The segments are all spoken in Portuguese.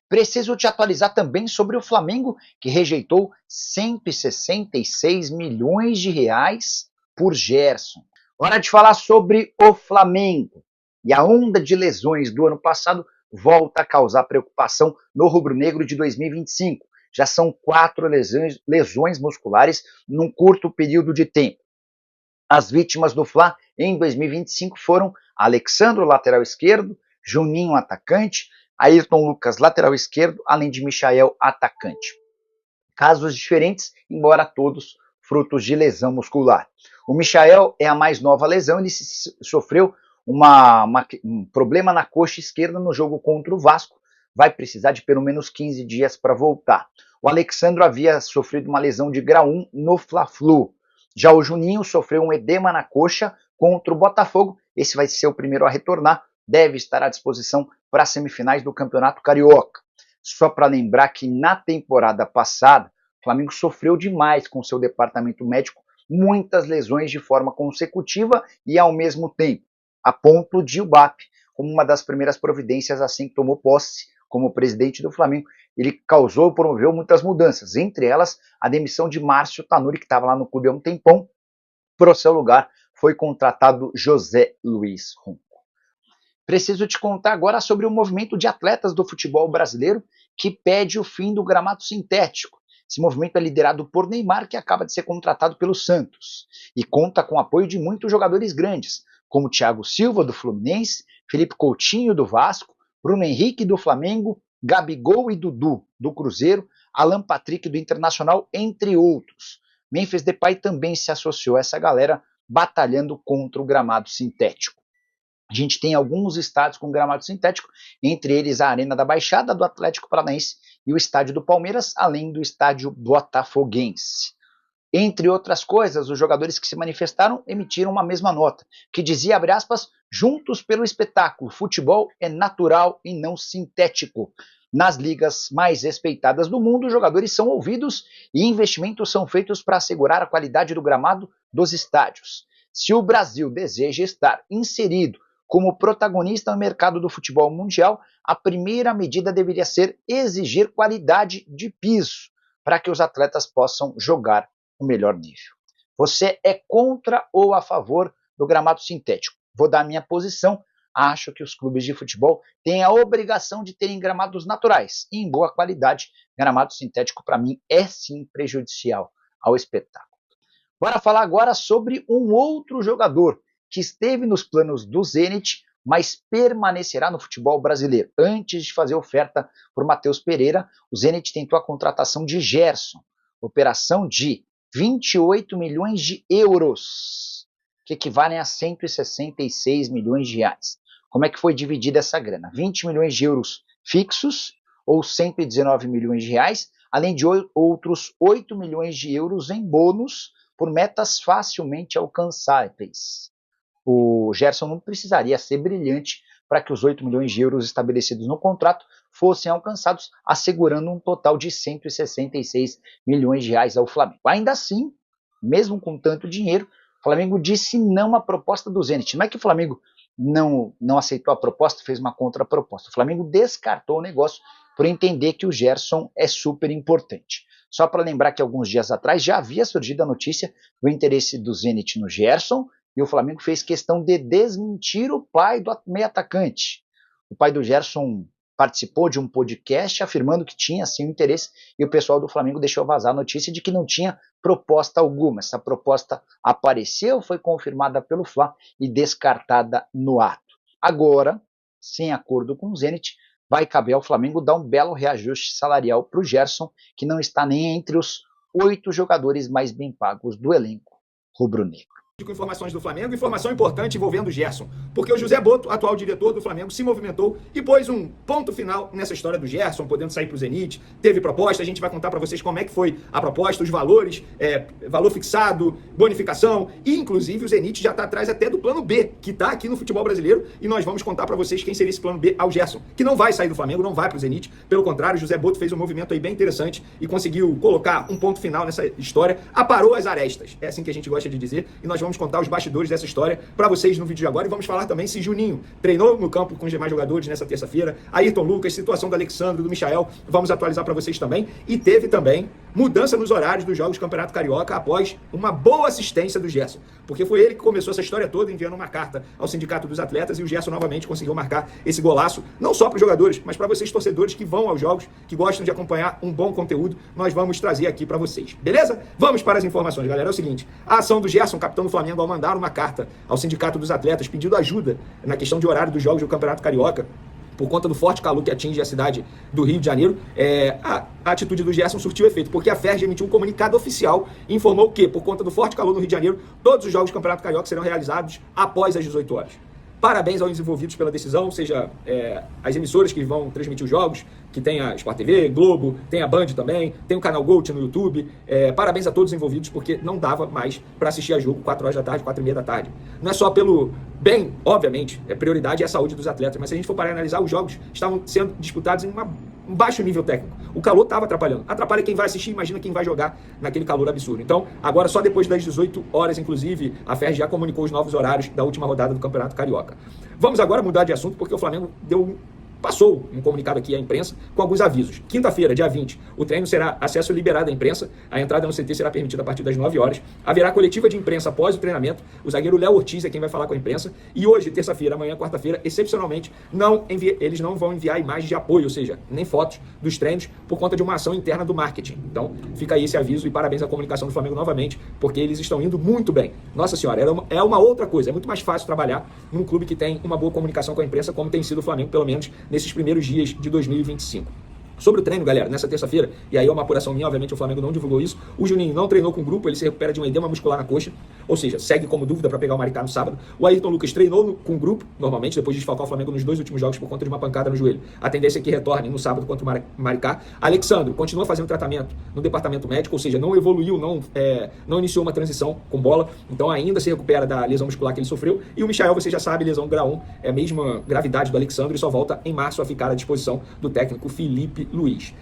Preciso te atualizar também sobre o Flamengo, que rejeitou 166 milhões de reais por Gerson. Hora de falar sobre o Flamengo. E a onda de lesões do ano passado volta a causar preocupação no rubro-negro de 2025. Já são 4 lesões musculares num curto período de tempo. As vítimas do Fla em 2025 foram Alexandro, lateral esquerdo, Juninho, atacante, Ayrton Lucas, lateral esquerdo, além de Michael, atacante. Casos diferentes, embora todos frutos de lesão muscular. O Michael é a mais nova lesão, ele sofreu um problema na coxa esquerda no jogo contra o Vasco, vai precisar de pelo menos 15 dias para voltar. O Alexandro havia sofrido uma lesão de grau 1 no Fla-Flu. Já o Juninho sofreu um edema na coxa contra o Botafogo, esse vai ser o primeiro a retornar, deve estar à disposição para as semifinais do Campeonato Carioca. Só para lembrar que na temporada passada, o Flamengo sofreu demais com seu departamento médico, muitas lesões de forma consecutiva e ao mesmo tempo, a ponto de o BAP, como uma das primeiras providências assim que tomou posse como presidente do Flamengo, ele promoveu muitas mudanças, entre elas a demissão de Márcio Tanuri, que estava lá no clube há um tempão. Para o seu lugar foi contratado José Luiz Ronco. Preciso te contar agora sobre o movimento de atletas do futebol brasileiro que pede o fim do gramado sintético. Esse movimento é liderado por Neymar, que acaba de ser contratado pelo Santos e conta com o apoio de muitos jogadores grandes, como Thiago Silva, do Fluminense, Felipe Coutinho, do Vasco, Bruno Henrique, do Flamengo, Gabigol e Dudu, do Cruzeiro, Alan Patrick, do Internacional, entre outros. Memphis Depay também se associou a essa galera, batalhando contra o gramado sintético. A gente tem alguns estádios com gramado sintético, entre eles a Arena da Baixada, do Atlético Paranaense, e o estádio do Palmeiras, além do estádio botafoguense. Entre outras coisas, os jogadores que se manifestaram emitiram uma mesma nota, que dizia, abre aspas, juntos pelo espetáculo, futebol é natural e não sintético. Nas ligas mais respeitadas do mundo, os jogadores são ouvidos e investimentos são feitos para assegurar a qualidade do gramado dos estádios. Se o Brasil deseja estar inserido como protagonista no mercado do futebol mundial, a primeira medida deveria ser exigir qualidade de piso, para que os atletas possam jogar o melhor nível. Você é contra ou a favor do gramado sintético? Vou dar a minha posição. Acho que os clubes de futebol têm a obrigação de terem gramados naturais e em boa qualidade. Gramado sintético, para mim, é sim prejudicial ao espetáculo. Bora falar agora sobre um outro jogador que esteve nos planos do Zenit, mas permanecerá no futebol brasileiro. Antes de fazer oferta por Matheus Pereira, o Zenit tentou a contratação de Gerson, operação de 28 milhões de euros, que equivalem a 166 milhões de reais. Como é que foi dividida essa grana? 20 milhões de euros fixos, ou 119 milhões de reais, além de outros 8 milhões de euros em bônus por metas facilmente alcançáveis. O Gerson não precisaria ser brilhante para que os 8 milhões de euros estabelecidos no contrato fossem alcançados, assegurando um total de 166 milhões de reais ao Flamengo. Ainda assim, mesmo com tanto dinheiro, o Flamengo disse não à proposta do Zenit. Não é que o Flamengo não aceitou a proposta, fez uma contraproposta. O Flamengo descartou o negócio por entender que o Gerson é super importante. Só para lembrar que alguns dias atrás já havia surgido a notícia do interesse do Zenit no Gerson, e o Flamengo fez questão de desmentir o pai do meio atacante. O pai do Gerson participou de um podcast afirmando que tinha sim um interesse, e o pessoal do Flamengo deixou vazar a notícia de que não tinha proposta alguma. Essa proposta apareceu, foi confirmada pelo Fla e descartada no ato. Agora, sem acordo com o Zenit, vai caber ao Flamengo dar um belo reajuste salarial para o Gerson, que não está nem entre os 8 jogadores mais bem pagos do elenco rubro-negro. Com informações do Flamengo, informação importante envolvendo o Gerson, porque o José Botto, atual diretor do Flamengo, se movimentou e pôs um ponto final nessa história do Gerson, podendo sair para o Zenit, teve proposta, a gente vai contar para vocês como é que foi a proposta, os valores, valor fixado, bonificação, e inclusive o Zenit já está atrás até do plano B, que está aqui no futebol brasileiro, e nós vamos contar para vocês quem seria esse plano B ao Gerson, que não vai sair do Flamengo, não vai para o Zenit, pelo contrário, o José Botto fez um movimento aí bem interessante e conseguiu colocar um ponto final nessa história, aparou as arestas, é assim que a gente gosta de dizer, e nós vamos vamos contar os bastidores dessa história para vocês no vídeo de agora e vamos falar também se Juninho treinou no campo com os demais jogadores nessa terça-feira, Ayrton Lucas, situação do Alexandre, do Michael, vamos atualizar para vocês também. E teve também mudança nos horários dos jogos do Campeonato Carioca após uma boa assistência do Gerson, porque foi ele que começou essa história toda enviando uma carta ao Sindicato dos Atletas e o Gerson novamente conseguiu marcar esse golaço, não só para os jogadores, mas para vocês torcedores que vão aos jogos, que gostam de acompanhar um bom conteúdo, nós vamos trazer aqui para vocês, beleza? Vamos para as informações, galera. É o seguinte, a ação do Gerson, capitão do Flamengo, ao mandar uma carta ao Sindicato dos Atletas pedindo ajuda na questão de horário dos jogos do Campeonato Carioca, por conta do forte calor que atinge a cidade do Rio de Janeiro, a atitude do Gerson surtiu efeito, porque a FERJ emitiu um comunicado oficial e informou que, por conta do forte calor no Rio de Janeiro, todos os jogos do Campeonato Carioca serão realizados após as 18 horas. Parabéns aos envolvidos pela decisão, seja as emissoras que vão transmitir os jogos, que tem a Sport TV, Globo, tem a Band também, tem o canal Gold no YouTube. Parabéns a todos os envolvidos, porque não dava mais para assistir a jogo 4 horas da tarde, 4h30 da tarde. Não é só pelo bem, obviamente, prioridade é a saúde dos atletas, mas se a gente for parar e analisar, os jogos estavam sendo disputados em um baixo nível técnico. O calor estava atrapalhando. Atrapalha quem vai assistir, imagina quem vai jogar naquele calor absurdo. Então, agora só depois das 18 horas, inclusive, a FERJ já comunicou os novos horários da última rodada do Campeonato Carioca. Vamos agora mudar de assunto, porque o Flamengo passou um comunicado aqui à imprensa com alguns avisos. Quinta-feira, dia 20, o treino será acesso liberado à imprensa. A entrada no CT será permitida a partir das 9 horas. Haverá coletiva de imprensa após o treinamento. O zagueiro Léo Ortiz é quem vai falar com a imprensa. E hoje, terça-feira, amanhã, quarta-feira, excepcionalmente, eles não vão enviar imagens de apoio, ou seja, nem fotos dos treinos, por conta de uma ação interna do marketing. Então, fica aí esse aviso e parabéns à comunicação do Flamengo novamente, porque eles estão indo muito bem. Nossa senhora, é uma outra coisa. É muito mais fácil trabalhar num clube que tem uma boa comunicação com a imprensa, como tem sido o Flamengo, pelo menos nesses primeiros dias de 2025. Sobre o treino, galera, nessa terça-feira, e aí é uma apuração minha, obviamente o Flamengo não divulgou isso, o Juninho não treinou com o grupo, ele se recupera de um edema muscular na coxa, ou seja, segue como dúvida para pegar o Maricá no sábado. O Ayrton Lucas treinou com o grupo, normalmente, depois de desfalcar o Flamengo nos 2 últimos jogos por conta de uma pancada no joelho. A tendência é que retorne no sábado contra o Maricá. Alexandre continua fazendo tratamento no departamento médico, ou seja, não evoluiu, não iniciou uma transição com bola, então ainda se recupera da lesão muscular que ele sofreu. E o Michael, você já sabe, lesão grau 1, é a mesma gravidade do Alexandre e só volta em março a ficar à disposição do técnico Felipe Luiz.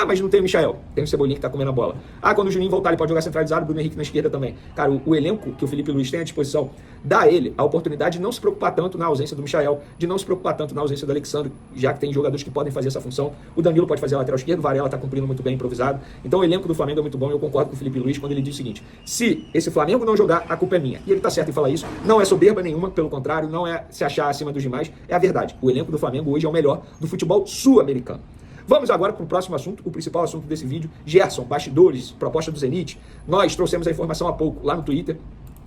Mas não tem o Michael, tem o Cebolinha que tá comendo a bola. Quando o Juninho voltar, ele pode jogar centralizado, o Bruno Henrique na esquerda também. Cara, o elenco que o Felipe Luiz tem à disposição dá a ele a oportunidade de não se preocupar tanto na ausência do Michael, de não se preocupar tanto na ausência do Alexandre, já que tem jogadores que podem fazer essa função. O Danilo pode fazer a lateral esquerda, o Varela tá cumprindo muito bem improvisado. Então o elenco do Flamengo é muito bom e eu concordo com o Felipe Luiz quando ele diz o seguinte: se esse Flamengo não jogar, a culpa é minha. E ele tá certo em falar isso, não é soberba nenhuma, pelo contrário, não é se achar acima dos demais, é a verdade. O elenco do Flamengo hoje é o melhor do futebol sul-americano. Vamos agora para o próximo assunto, o principal assunto desse vídeo, Gerson, bastidores, proposta do Zenit. Nós trouxemos a informação há pouco lá no Twitter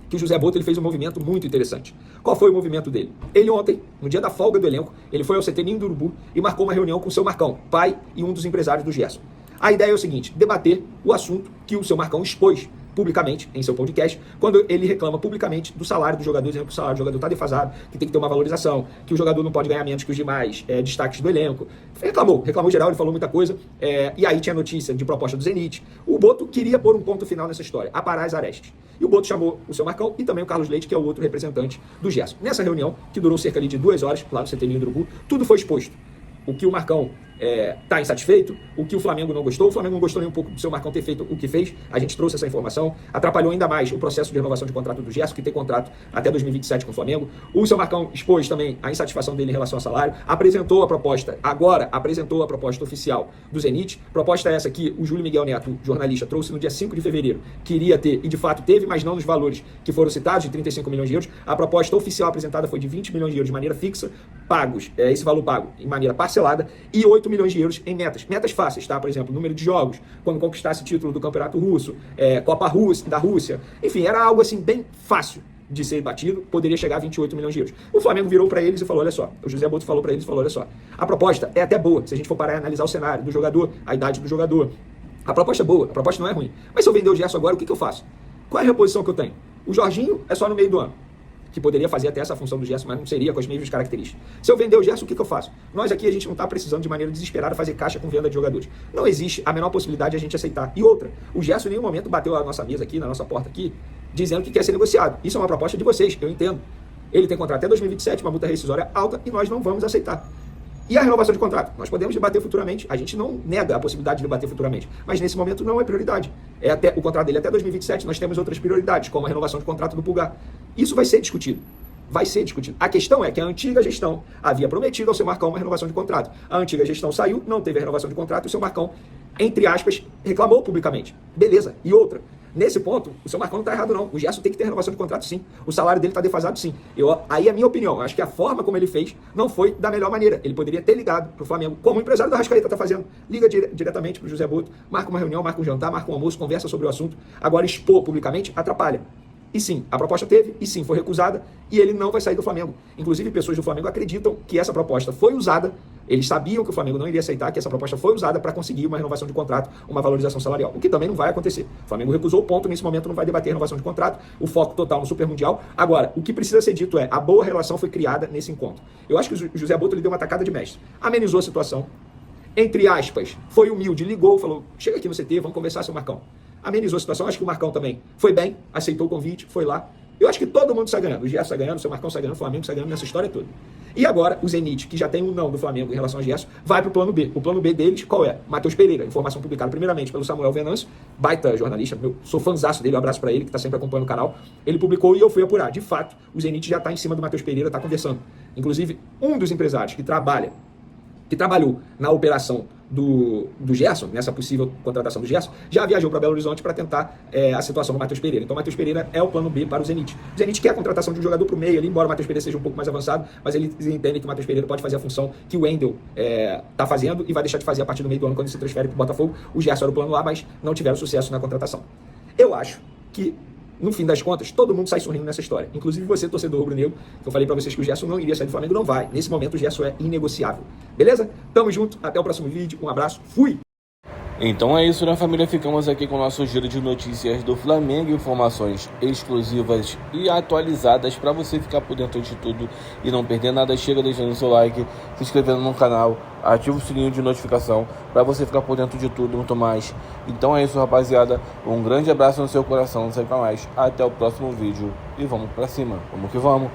que o José Botto ele fez um movimento muito interessante. Qual foi o movimento dele? Ele ontem, no dia da folga do elenco, ele foi ao CT Ninho do Urubu e marcou uma reunião com o seu Marcão, pai e um dos empresários do Gerson. A ideia é o seguinte: debater o assunto que o seu Marcão expôs publicamente em seu podcast, quando ele reclama publicamente do salário do jogador, dizendo que o salário do jogador está defasado, que tem que ter uma valorização, que o jogador não pode ganhar menos que os demais destaques do elenco. Reclamou geral, ele falou muita coisa, e aí tinha notícia de proposta do Zenit. O Botto queria pôr um ponto final nessa história, aparar as arestas. E o Botto chamou o seu Marcão e também o Carlos Leite, que é o outro representante do Gerson. Nessa reunião, que durou cerca de 2 horas, lá no CT Ninho do Urubu, tudo foi exposto. O que o Marcão está insatisfeito, o que o Flamengo não gostou. O Flamengo não gostou nem um pouco do seu Marcão ter feito o que fez, a gente trouxe essa informação, atrapalhou ainda mais o processo de renovação de contrato do Gerson, que tem contrato até 2027 com o Flamengo. O seu Marcão expôs também a insatisfação dele em relação ao salário, apresentou a proposta oficial do Zenit, proposta essa que o Júlio Miguel Neto, jornalista, trouxe no dia 5 de fevereiro, queria ter, e de fato teve, mas não nos valores que foram citados, de 35 milhões de euros. A proposta oficial apresentada foi de 20 milhões de euros de maneira fixa, pagos, esse valor pago em maneira parcelada, e 8 milhões de euros em metas fáceis, tá? Por exemplo, número de jogos, quando conquistasse o título do Campeonato Russo, Copa da Rússia, enfim, era algo assim bem fácil de ser batido, poderia chegar a 28 milhões de euros. O Flamengo virou para eles e falou, olha só, o José Botto falou para eles e falou, olha só, a proposta é até boa, se a gente for parar e analisar o cenário do jogador, a idade do jogador, a proposta é boa, a proposta não é ruim, mas se eu vender o Gerson agora, o que eu faço? Qual é a reposição que eu tenho? O Jorginho é só no meio do ano, que poderia fazer até essa função do Gerson, mas não seria com as mesmas características. Se eu vender o Gerson, o que eu faço? Nós aqui, a gente não está precisando de maneira desesperada fazer caixa com venda de jogadores. Não existe a menor possibilidade de a gente aceitar. E outra, o Gerson em nenhum momento bateu a nossa mesa aqui, na nossa porta aqui, dizendo que quer ser negociado. Isso é uma proposta de vocês, eu entendo. Ele tem contrato até 2027, uma multa rescisória alta, e nós não vamos aceitar. E a renovação de contrato? Nós podemos debater futuramente, a gente não nega a possibilidade de debater futuramente, mas nesse momento não é prioridade. O contrato dele é até 2027, nós temos outras prioridades, como a renovação de contrato do Pulgar. Isso vai ser discutido. Vai ser discutido. A questão é que a antiga gestão havia prometido ao seu Marcão uma renovação de contrato. A antiga gestão saiu, não teve a renovação de contrato e o seu Marcão, entre aspas, reclamou publicamente. Beleza. E outra, nesse ponto, o seu Marcão não está errado não. O Gerson tem que ter renovação de contrato sim. O salário dele está defasado sim. Aí é a minha opinião. Acho que a forma como ele fez não foi da melhor maneira. Ele poderia ter ligado para o Flamengo, como o empresário da Arrascaeta está fazendo. Liga diretamente para o José Boto, marca uma reunião, marca um jantar, marca um almoço, conversa sobre o assunto. Agora expor publicamente atrapalha. E sim, a proposta teve, e sim, foi recusada, e ele não vai sair do Flamengo. Inclusive, pessoas do Flamengo acreditam que essa proposta foi usada, eles sabiam que o Flamengo não iria aceitar, que essa proposta foi usada para conseguir uma renovação de contrato, uma valorização salarial, o que também não vai acontecer. O Flamengo recusou o ponto, nesse momento não vai debater a renovação de contrato, o foco total no Super Mundial. Agora, o que precisa ser dito é, a boa relação foi criada nesse encontro. Eu acho que o José Boto lhe deu uma tacada de mestre, amenizou a situação, entre aspas, foi humilde, ligou, falou, chega aqui no CT, vamos conversar, seu Marcão. Amenizou a situação, acho que o Marcão também foi bem, aceitou o convite, foi lá. Eu acho que todo mundo está ganhando, o Gerson está ganhando, o seu Marcão está ganhando, o Flamengo está ganhando nessa história toda. E agora, o Zenit, que já tem um não do Flamengo em relação ao Gerson, vai para o plano B. O plano B deles, qual é? Matheus Pereira, informação publicada primeiramente pelo Samuel Venâncio, baita jornalista, sou fãzaço dele, um abraço para ele, que está sempre acompanhando o canal. Ele publicou e eu fui apurar. De fato, o Zenit já está em cima do Matheus Pereira, está conversando. Inclusive, um dos empresários que trabalhou na operação do Gerson, nessa possível contratação do Gerson, já viajou para Belo Horizonte para tentar a situação do Matheus Pereira. Então o Matheus Pereira é o plano B para o Zenit. O Zenit quer a contratação de um jogador para o meio ali, embora o Matheus Pereira seja um pouco mais avançado, mas eles entendem que o Matheus Pereira pode fazer a função que o Wendel está fazendo e vai deixar de fazer a partir do meio do ano, quando ele se transfere para o Botafogo. O Gerson era o plano A, mas não tiveram sucesso na contratação. Eu acho que, no fim das contas, todo mundo sai sorrindo nessa história. Inclusive você, torcedor rubro-negro, que eu falei pra vocês que o Gerson não iria sair do Flamengo, não vai. Nesse momento o Gerson é inegociável. Beleza? Tamo junto, até o próximo vídeo, um abraço, fui! Então é isso, né, família? Ficamos aqui com o nosso giro de notícias do Flamengo, informações exclusivas e atualizadas para você ficar por dentro de tudo e não perder nada. Chega deixando o seu like, se inscrevendo no canal, ativa o sininho de notificação para você ficar por dentro de tudo e muito mais. Então é isso, rapaziada. Um grande abraço no seu coração, não sai pra mais. Até o próximo vídeo e vamos pra cima. Vamos que vamos.